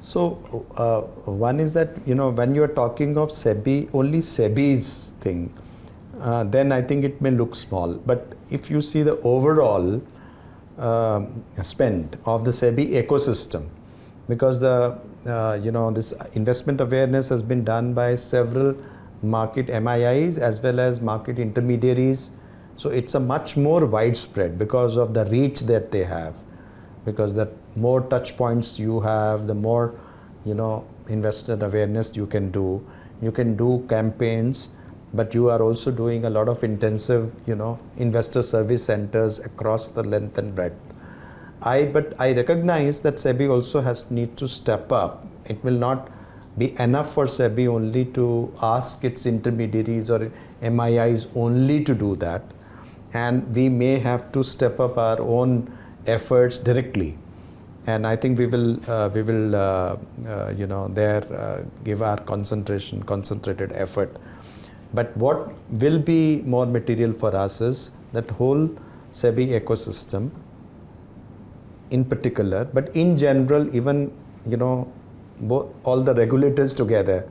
So one is that, when you are talking of SEBI, only SEBI's thing, then I think it may look small. But if you see the overall spend of the SEBI ecosystem, because this investment awareness has been done by several market MIIs as well as market intermediaries. So it's a much more widespread because of the reach that they have, because the more touch points you have, the more investor awareness you can do. You can do campaigns, but you are also doing a lot of intensive investor service centers across the length and breadth. But I recognize that SEBI also needs to step up. It will not be enough for SEBI only to ask its intermediaries or MIIs only to do that, and we may have to step up our own efforts directly. And I think we will give our concentrated effort. But what will be more material for us is that whole SEBI ecosystem in particular, but in general, even all the regulators together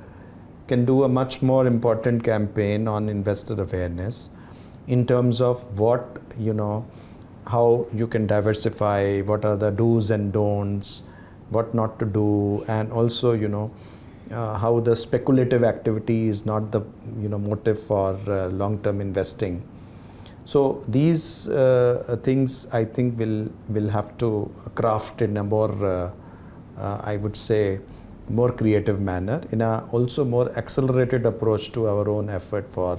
can do a much more important campaign on investor awareness in terms of what how you can diversify, what are the do's and don'ts, what not to do, and also how the speculative activity is not the motive for long-term investing. So these things I think will have to craft in a more I would say more creative manner, in a also more accelerated approach to our own effort for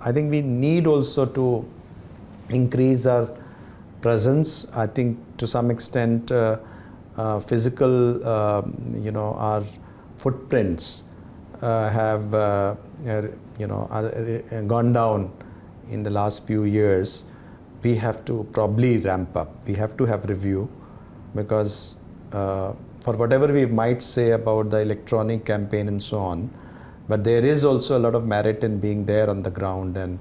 I think we need also to increase our presence. I think to some extent physical our footprints have gone down in the last few years. We have to probably ramp up. We have to have review, because for whatever we might say about the electronic campaign and so on, but there is also a lot of merit in being there on the ground. And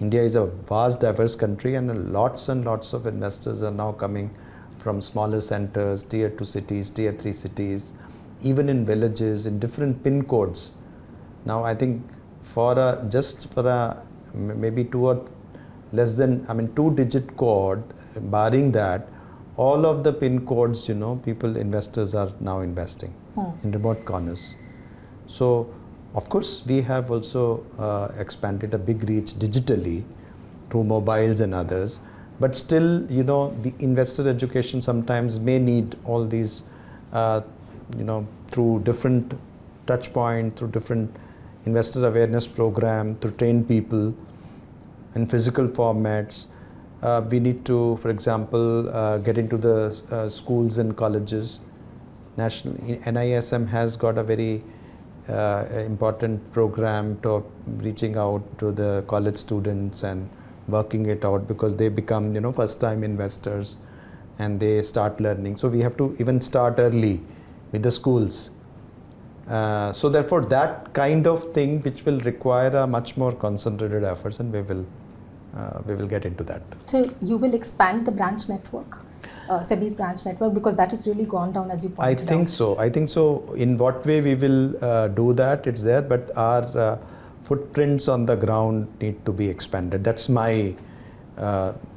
India is a vast, diverse country, and lots of investors are now coming from smaller centers, tier 2 cities, tier 3 cities, even in villages, in different pin codes. Now I think just for a maybe two digit code, barring that, all of the pin codes, investors are now investing in remote corners. So of course we have also expanded a big reach digitally through mobiles and others, but still the investor education sometimes may need all these through different touch point, through different investor awareness program, to train people in physical formats. We need to, for example, get into the schools and colleges. National NISM has got a very important program to reaching out to the college students and working it out, because they become first time investors and they start learning. So we have to even start early with the schools. So therefore that kind of thing which will require a much more concentrated efforts, and we will get into that. So you will expand the branch network, SEBI's branch network, because that has really gone down, as you pointed out. I think so. In what way we will do that, it's there, but our footprints on the ground need to be expanded. That's my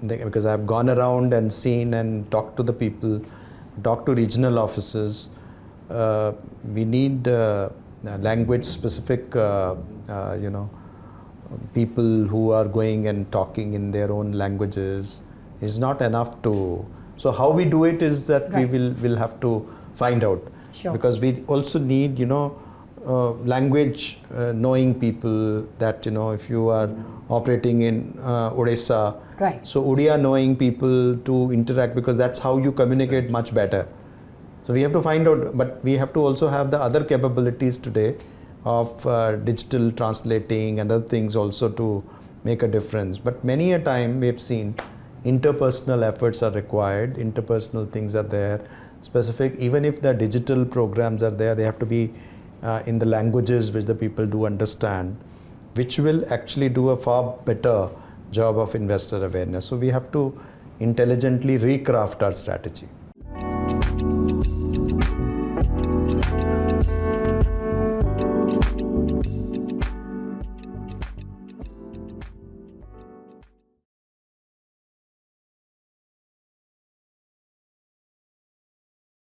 because I've gone around and seen and talked to the people, talked to regional offices. We need language specific people who are going and talking in their own languages. Is not enough to. So how we do it is that we will have to find out. Sure. Because we also need language knowing people, that if you are operating in Odisha, so Odia knowing people to interact, because that's how you communicate much better. So we have to find out, but we have to also have the other capabilities today of digital translating and other things also to make a difference. But many a time we have seen interpersonal efforts are required, interpersonal things are there, specific, even if the digital programs are there, they have to be in the languages which the people do understand, which will actually do a far better job of investor awareness. So we have to intelligently recraft our strategy.